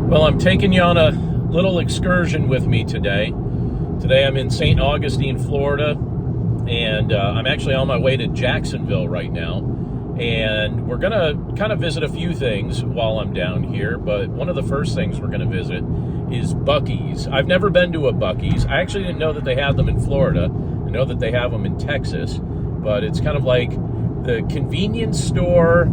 Well, I'm taking you on a little excursion with me today. Today I'm in St. Augustine, Florida, and I'm actually on my way to Jacksonville right now. And we're going to kind of visit a few things while I'm down here, but one of the first things we're going to visit is Buc-ee's. I've never been to a Buc-ee's. I actually didn't know that they had them in Florida. I know that they have them in Texas, but it's kind of like the convenience store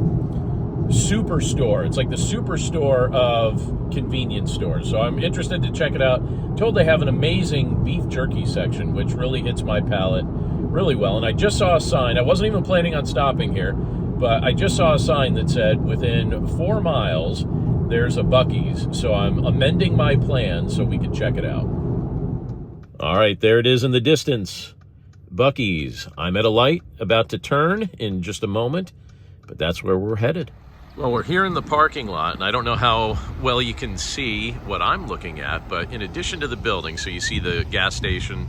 superstore. It's like the superstore of convenience stores. So I'm interested to check it out. Told they have an amazing beef jerky section, which really hits my palate really well. And I just saw a sign. I wasn't even planning on stopping here, but I just saw a sign that said within 4 miles there's a Buc-ee's. So I'm amending my plan so we can check it out. All right, there it is in the distance. Buc-ee's. I'm at a light about to turn in just a moment, but that's where we're headed. Well, we're here in the parking lot, and I don't know how well you can see what I'm looking at, but in addition to the building, so you see the gas station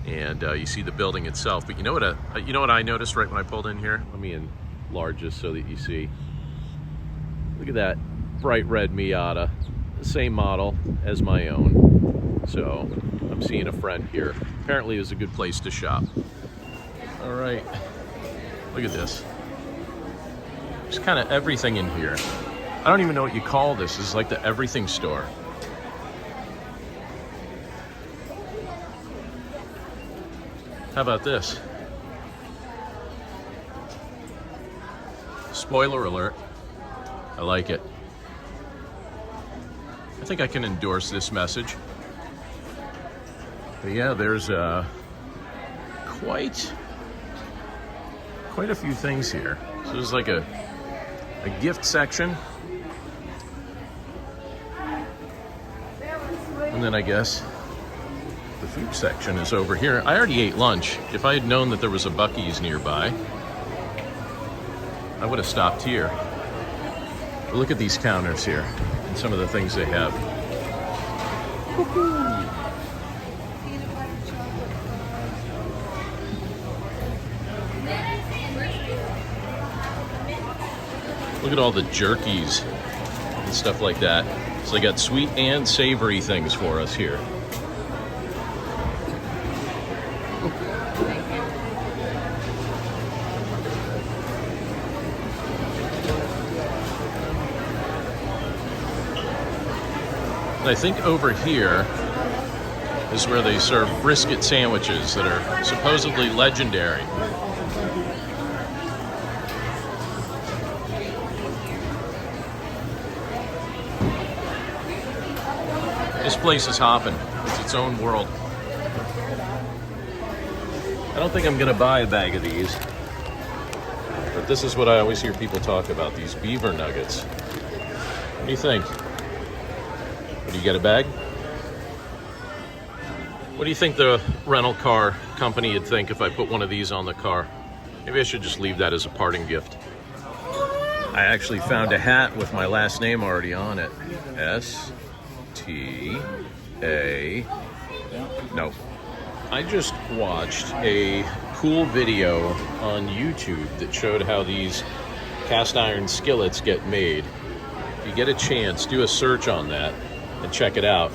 and you see the building itself, but you know what I noticed right when I pulled in here? Let me enlarge this so that you see. Look at that bright red Miata, the same model as my own. So I'm seeing a friend here. Apparently it's a good place to shop. All right, look at this. There's kind of everything in here. I don't even know what you call this. It's like the everything store. How about this? Spoiler alert. I like it. I think I can endorse this message. But yeah, there's quite a few things here. So there's like a gift section, and then I guess the food section is over here. I already ate lunch. If I had known that there was a Buc-ee's nearby, I would have stopped here. But look at these counters here and some of the things they have. Look at all the jerkies and stuff like that. So they got sweet and savory things for us here. And I think over here is where they serve brisket sandwiches that are supposedly legendary. This place is hopping. It's its own world. I don't think I'm gonna buy a bag of these, but this is what I always hear people talk about, these beaver nuggets. What do you think? Do you get a bag? What do you think the rental car company would think if I put one of these on the car? Maybe I should just leave that as a parting gift. I actually found a hat with my last name already on it. S-T-A... No. I just watched a cool video on YouTube that showed how these cast iron skillets get made. If you get a chance, do a search on that and check it out.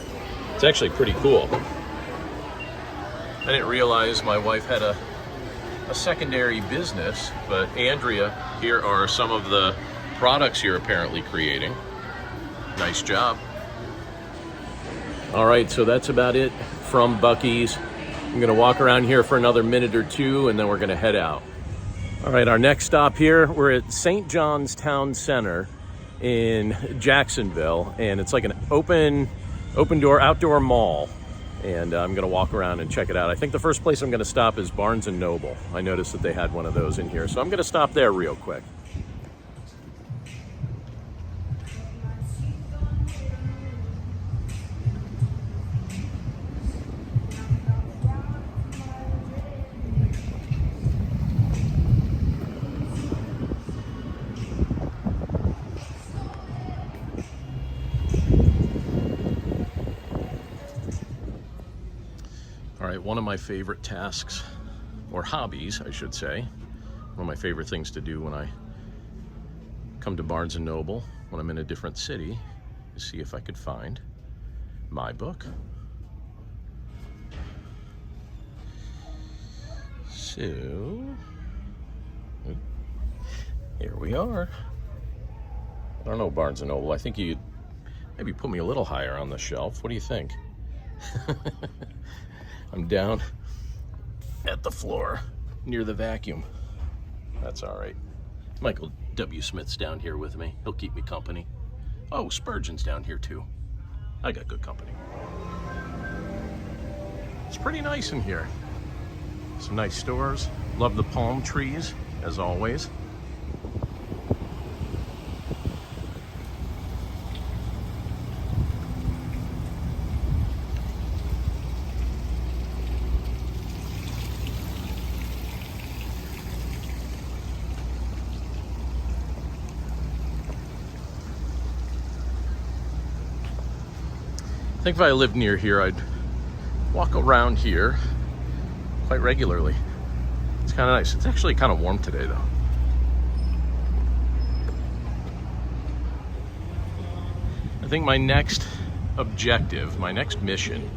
It's actually pretty cool. I didn't realize my wife had a secondary business, but Andrea, here are some of the products you're apparently creating. Nice job. All right, so that's about it from Buc-ee's. I'm gonna walk around here for another minute or two, and then we're gonna head out. All right, our next stop here, we're at St. John's Town Center in Jacksonville, and it's like an open door outdoor mall, and I'm gonna walk around and check it out. I think the first place I'm gonna stop is Barnes & Noble. I noticed that they had one of those in here, so I'm gonna stop there real quick. All right, one of my favorite tasks, or hobbies, I should say, one of my favorite things to do when I come to Barnes & Noble when I'm in a different city to see if I could find my book. So, here we are. I don't know, Barnes & Noble. I think you'd maybe put me a little higher on the shelf. What do you think? I'm down at the floor near the vacuum. That's all right. Michael W. Smith's down here with me. He'll keep me company. Oh, Spurgeon's down here too. I got good company. It's pretty nice in here. Some nice stores. Love the palm trees, as always. I think if I lived near here, I'd walk around here quite regularly. It's kind of nice. It's actually kind of warm today, though. I think my next objective, my next mission,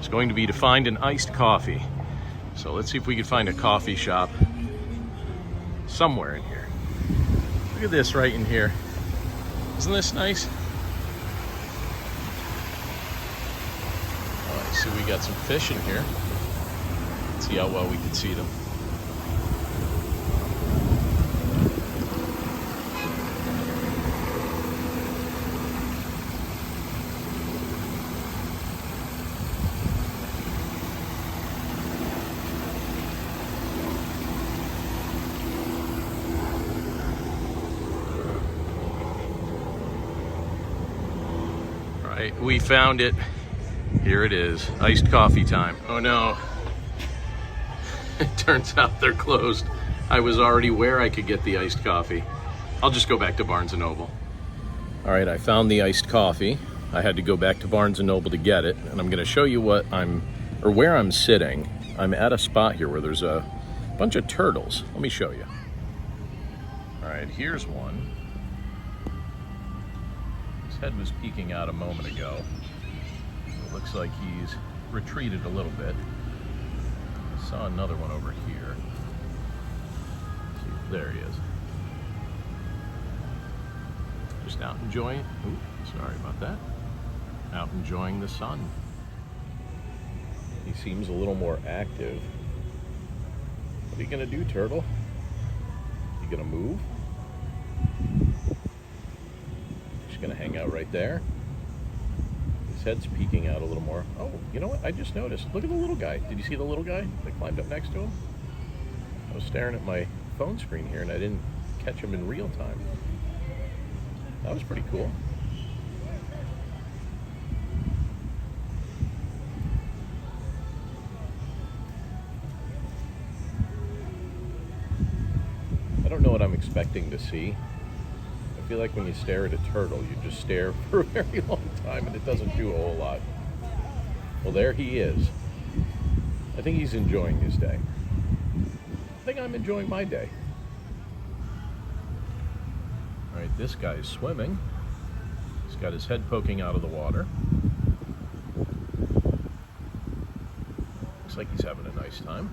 is going to be to find an iced coffee. So let's see if we can find a coffee shop somewhere in here. Look at this right in here. Isn't this nice? So we got some fish in here. Let's see how well we can see them. All right, we found it. Here it is, iced coffee time. Oh no, it turns out they're closed. I was already where I could get the iced coffee. I'll just go back to Barnes & Noble. All right, I found the iced coffee. I had to go back to Barnes & Noble to get it, and I'm gonna show you where I'm sitting. I'm at a spot here where there's a bunch of turtles. Let me show you. All right, here's one. His head was peeking out a moment ago. Looks like he's retreated a little bit. I saw another one over here. See, there he is. Just out enjoying, ooh, sorry about that. Out enjoying the sun. He seems a little more active. What are you gonna do, turtle? You gonna move? Just gonna hang out right there? Head's peeking out a little more. Oh, you know what? I just noticed. Look at the little guy. Did you see the little guy that climbed up next to him? I was staring at my phone screen here and I didn't catch him in real time. That was pretty cool. I don't know what I'm expecting to see. I feel like when you stare at a turtle, you just stare for a very long time and it doesn't do a whole lot. Well, there he is. I think he's enjoying his day. I think I'm enjoying my day. All right, this guy's swimming. He's got his head poking out of the water. Looks like he's having a nice time.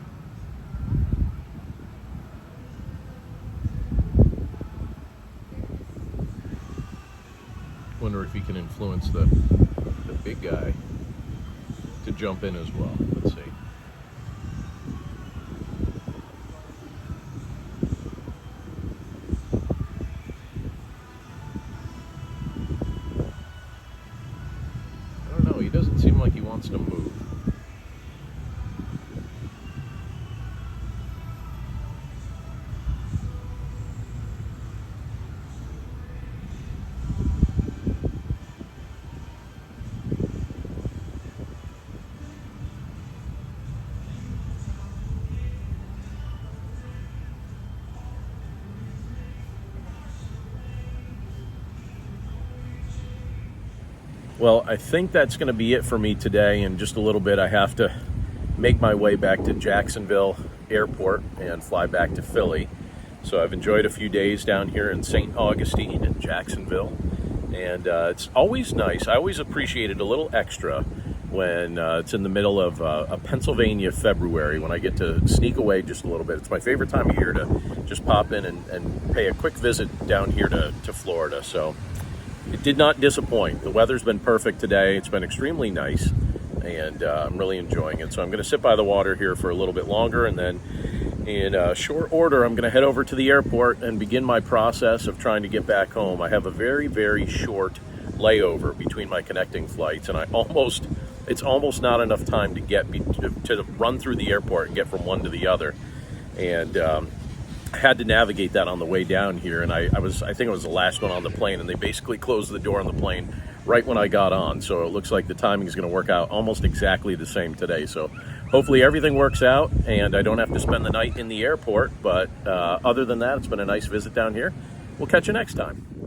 Wonder if he can influence the big guy to jump in as well. Let's see. I don't know, he doesn't seem like he wants to move. Well, I think that's going to be it for me today. In just a little bit, I have to make my way back to Jacksonville Airport and fly back to Philly. So I've enjoyed a few days down here in St. Augustine in Jacksonville. And it's always nice. I always appreciate it a little extra when it's in the middle of a Pennsylvania February, when I get to sneak away just a little bit. It's my favorite time of year to just pop in and pay a quick visit down here to Florida. So it did not disappoint. The weather's been perfect today. It's been extremely nice, and I'm really enjoying it. So I'm going to sit by the water here for a little bit longer, and then in short order, I'm going to head over to the airport and begin my process of trying to get back home. I have a very, very short layover between my connecting flights, and it's almost not enough time to get to run through the airport and get from one to the other. And I had to navigate that on the way down here, and I think it was the last one on the plane, and they basically closed the door on the plane right when I got on. So it looks like the timing is going to work out almost exactly the same today. So hopefully everything works out and I don't have to spend the night in the airport. But other than that, it's been a nice visit down here. We'll catch you next time.